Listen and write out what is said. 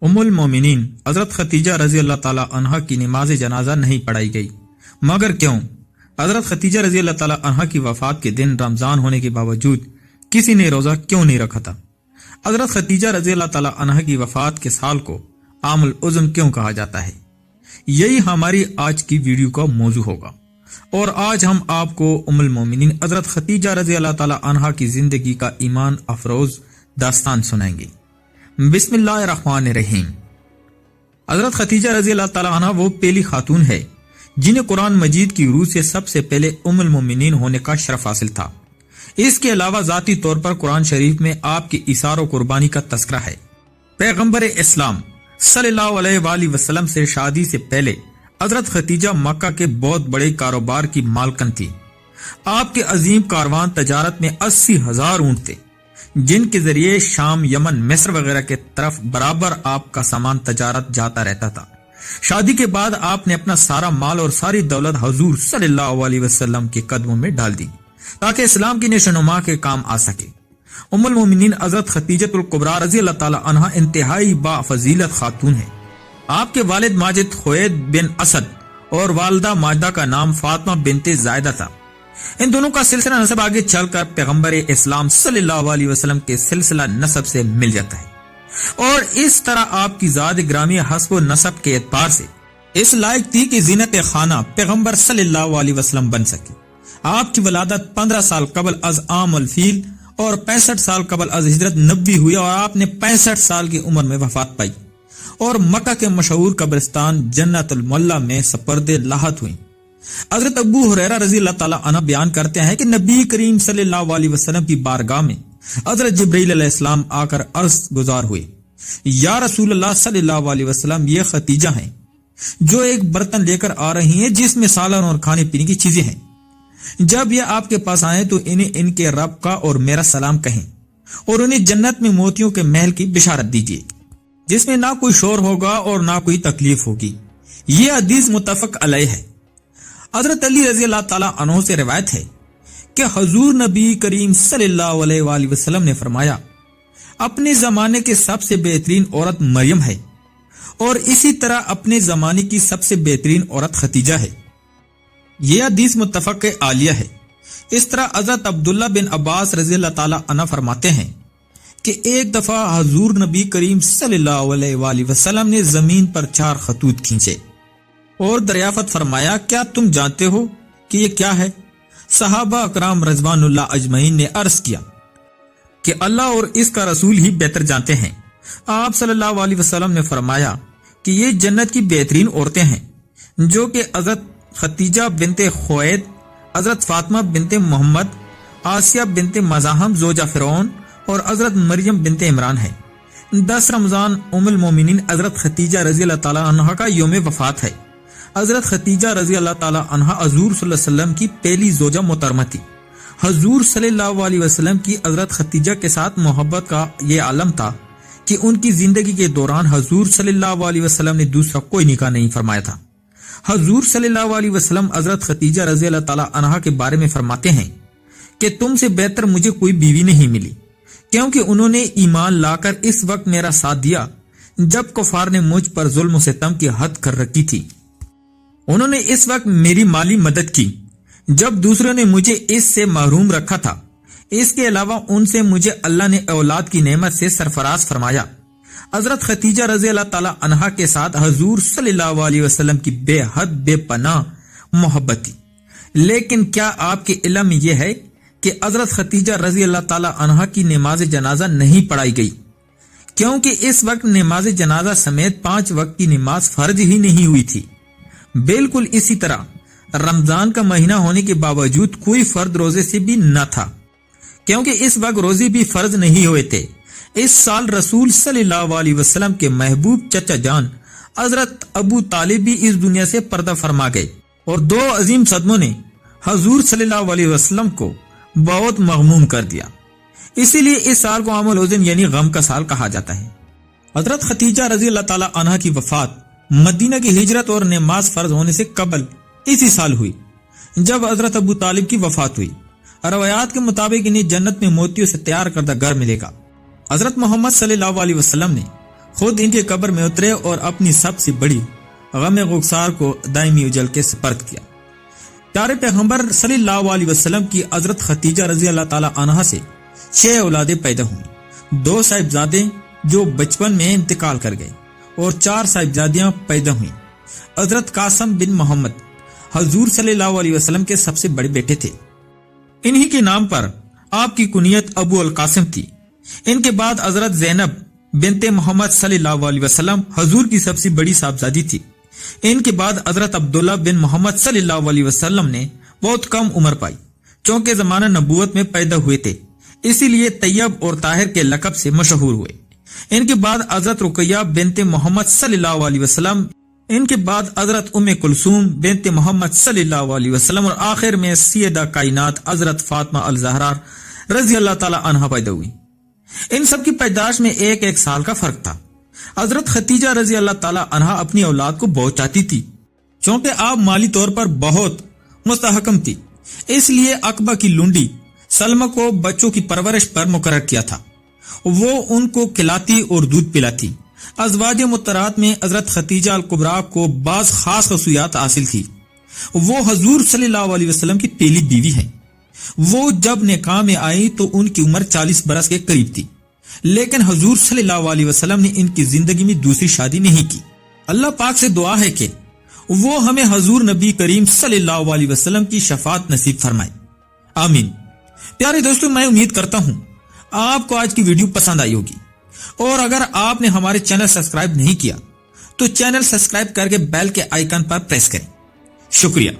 ام المومنین حضرت خدیجہ رضی اللہ تعالی عنہا کی نماز جنازہ نہیں پڑھائی گئی، مگر کیوں؟ حضرت خدیجہ رضی اللہ تعالی عنہا کی وفات کے دن رمضان ہونے کے باوجود کسی نے روزہ کیوں نہیں رکھا تھا؟ حضرت خدیجہ رضی اللہ تعالی عنہا کی وفات کے سال کو عام العظم کیوں کہا جاتا ہے؟ یہی ہماری آج کی ویڈیو کا موضوع ہوگا، اور آج ہم آپ کو ام المومنین حضرت خدیجہ رضی اللہ تعالی عنہا کی زندگی کا ایمان افروز داستان سنائیں گے۔ بسم اللہ الرحمن الرحیم۔ حضرت خدیجہ رضی اللہ تعالی عنہا وہ پہلی خاتون ہے جنہیں قرآن مجید کی روح سے سب سے پہلے ام المومنین ہونے کا شرف حاصل تھا۔ اس کے علاوہ ذاتی طور پر قرآن شریف میں آپ کی ایثار و قربانی کا تذکرہ ہے۔ پیغمبر اسلام صلی اللہ علیہ وآلہ وسلم سے شادی سے پہلے حضرت خدیجہ مکہ کے بہت بڑے کاروبار کی مالکن تھی۔ آپ کے عظیم کاروان تجارت میں 80,000 اونٹ تھے، جن کے ذریعے شام، یمن، مصر وغیرہ کے طرف برابر آپ کا سامان تجارت جاتا رہتا تھا۔ شادی کے بعد آپ نے اپنا سارا مال اور ساری دولت حضور صلی اللہ علیہ وسلم کے قدموں میں ڈال دی تاکہ اسلام کی نشوونما کے کام آ سکے۔ ام المومنین حضرت خدیجہ الکبریٰ رضی اللہ تعالی عنہا انتہائی با فضیلت خاتون ہے۔ آپ کے والد ماجد خوید بن اسد اور والدہ ماجدہ کا نام فاطمہ بنت زائدہ تھا۔ ان دونوں کا سلسلہ نسب آگے چل کر پیغمبر اسلام صلی اللہ علیہ وسلم کے سلسلہ نسب سے مل جاتا ہے، اور اس طرح آپ کی ذات گرامی حسب و نسب کے اعتبار سے اس لائق تھی کہ زینت خانہ پیغمبر صلی اللہ علیہ وسلم بن سکے۔ آپ کی ولادت 15 سال قبل از عام الفیل اور 65 سال قبل از ہجرت نبوی ہوئی، اور آپ نے 65 سال کی عمر میں وفات پائی اور مکہ کے مشہور قبرستان جنت المعلی میں سپرد لاحت ہوئی۔ حضرت ابو ہریرہ رضی اللہ تعالی عنہ بیان کرتے ہیں کہ نبی کریم صلی اللہ علیہ وسلم کی بارگاہ میں حضرت جبرائیل علیہ السلام آ کر عرض گزار ہوئے، یا رسول اللہ صلی اللہ علیہ وسلم، یہ خدیجہ ہیں جو ایک برتن لے کر آ رہی ہیں جس میں سالن اور کھانے پینے کی چیزیں ہیں۔ جب یہ آپ کے پاس آئیں تو انہیں ان کے رب کا اور میرا سلام کہیں، اور انہیں جنت میں موتیوں کے محل کی بشارت دیجیے جس میں نہ کوئی شور ہوگا اور نہ کوئی تکلیف ہوگی۔ یہ حدیث متفق علیہ ہے۔ حضرت علی رضی اللہ تعالیٰ عنہ سے روایت ہے کہ حضور نبی کریم صلی اللہ علیہ وآلہ وسلم نے فرمایا، اپنے زمانے کے سب سے بہترین عورت مریم ہے، اور اسی طرح اپنے زمانے کی سب سے بہترین عورت خدیجہ ہے۔ یہ حدیث متفق عالیہ ہے۔ اس طرح حضرت عبداللہ بن عباس رضی اللہ تعالیٰ عنہ فرماتے ہیں کہ ایک دفعہ حضور نبی کریم صلی اللہ علیہ وآلہ وسلم نے زمین پر 4 خطوط کھینچے اور دریافت فرمایا، کیا تم جانتے ہو کہ یہ کیا ہے؟ صحابہ اکرام رضوان اللہ اجمعین نے عرض کیا کہ اللہ اور اس کا رسول ہی بہتر جانتے ہیں۔ آپ صلی اللہ علیہ وسلم نے فرمایا کہ یہ جنت کی بہترین عورتیں ہیں، جو کہ حضرت خدیجہ بنت خوید، حضرت فاطمہ بنت محمد، آسیہ بنت مزاحم زوجہ فرعون، اور حضرت مریم بنت عمران ہے۔ 10 رمضان ام المومنین حضرت خدیجہ رضی اللہ تعالی عنہا کا یوم وفات ہے۔ حضرت خدیجہ رضی اللہ تعالی عنہا حضور صلی اللہ علیہ وسلم کی پہلی زوجہ محترمہ تھی۔ حضور صلی اللہ علیہ وسلم کی حضرت خدیجہ کے ساتھ محبت کا یہ عالم تھا کہ ان کی زندگی کے دوران حضور صلی اللہ علیہ وسلم نے دوسرا کوئی نکاح نہیں فرمایا تھا۔ حضور صلی اللہ علیہ وسلم حضرت خدیجہ رضی اللہ تعالی عنہا کے بارے میں فرماتے ہیں کہ تم سے بہتر مجھے کوئی بیوی نہیں ملی، کیونکہ انہوں نے ایمان لا کر اس وقت میرا ساتھ دیا جب کفار نے مجھ پر ظلم و ستم کی حد کر رکھی تھی۔ انہوں نے اس وقت میری مالی مدد کی جب دوسروں نے مجھے اس سے محروم رکھا تھا۔ اس کے علاوہ ان سے مجھے اللہ نے اولاد کی نعمت سے سرفراز فرمایا۔ حضرت خدیجہ رضی اللہ تعالی عنہا کے ساتھ حضور صلی اللہ علیہ وسلم کی بے حد بے پناہ محبت تھی، لیکن کیا آپ کے علم میں یہ ہے کہ حضرت خدیجہ رضی اللہ تعالی عنہا کی نماز جنازہ نہیں پڑھائی گئی، کیونکہ اس وقت نماز جنازہ سمیت 5 وقت کی نماز فرض ہی نہیں ہوئی تھی۔ بالکل اسی طرح رمضان کا مہینہ ہونے کے باوجود کوئی فرد روزے سے بھی نہ تھا، کیونکہ اس وقت روزے بھی فرض نہیں ہوئے تھے۔ اس سال رسول صلی اللہ علیہ وسلم کے محبوب چچا جان حضرت ابو طالب بھی اس دنیا سے پردہ فرما گئے، اور 2 عظیم صدموں نے حضور صلی اللہ علیہ وسلم کو بہت مغموم کر دیا۔ اسی لیے اس سال کو عام الحزن یعنی غم کا سال کہا جاتا ہے۔ حضرت خدیجہ رضی اللہ تعالی عنہا کی وفات مدینہ کی ہجرت اور نماز فرض ہونے سے قبل اسی سال ہوئی جب حضرت ابو طالب کی وفات ہوئی۔ روایات کے مطابق انہیں جنت میں موتیوں سے تیار کردہ گھر ملے گا۔ حضرت محمد صلی اللہ علیہ وسلم نے خود ان کے قبر میں اترے اور اپنی سب سے بڑی غم غسار کو دائمی اجل کے سپرد کیا۔ پیارے پیغمبر صلی اللہ علیہ وسلم کی حضرت خدیجہ رضی اللہ تعالی عنہا سے 6 اولادیں پیدا ہوئیں، 2 صاحبزادے جو بچپن میں انتقال کر گئے اور 4 صاحبزادیاں پیدا ہوئیں۔ حضرت قاسم بن محمد حضور صلی اللہ علیہ وسلم کے سب سے بڑے بیٹے تھے، انہی کے نام پر آپ کی کنیت ابو القاسم تھی۔ ان کے بعد حضرت زینب بنت محمد صلی اللہ علیہ وسلم حضور کی سب سے بڑی صاحبزادی تھی۔ ان کے بعد حضرت عبداللہ بن محمد صلی اللہ علیہ وسلم نے بہت کم عمر پائی، چونکہ زمانہ نبوت میں پیدا ہوئے تھے، اسی لیے طیب اور طاہر کے لقب سے مشہور ہوئے۔ ان کے بعد حضرت رقیہ بنت محمد صلی اللہ علیہ وسلم، ان کے بعد حضرت ام کلثوم بنت محمد صلی اللہ علیہ وسلم، اور آخر میں سیدہ کائنات حضرت فاطمہ الزہرا رضی اللہ تعالی عنہا پیدا ہوئی۔ ان سب کی پیدائش میں 1 سال کا فرق تھا۔ حضرت خدیجہ رضی اللہ تعالی عنہا اپنی اولاد کو بہت چاہتی تھی، چونکہ آپ مالی طور پر بہت مستحکم تھی، اس لیے عقبہ کی لونڈی سلمہ کو بچوں کی پرورش پر مقرر کیا تھا۔ وہ ان کو کھلاتی اور دودھ پلاتی۔ ازواج مطہرات میں حضرت خدیجہ الکبریٰ کو بعض خاص خصوصیات حاصل تھی۔ وہ حضور صلی اللہ علیہ وسلم کی پہلی بیوی ہیں۔ وہ جب نکاح میں آئی تو ان کی عمر 40 برس کے قریب تھی، لیکن حضور صلی اللہ علیہ وسلم نے ان کی زندگی میں دوسری شادی نہیں کی۔ اللہ پاک سے دعا ہے کہ وہ ہمیں حضور نبی کریم صلی اللہ علیہ وسلم کی شفاعت نصیب فرمائے، آمین۔ پیارے دوستو، میں امید کرتا ہوں آپ کو آج کی ویڈیو پسند آئی ہوگی، اور اگر آپ نے ہمارے چینل سبسکرائب نہیں کیا تو چینل سبسکرائب کر کے بیل کے آئیکن پر پریس کریں۔ شکریہ۔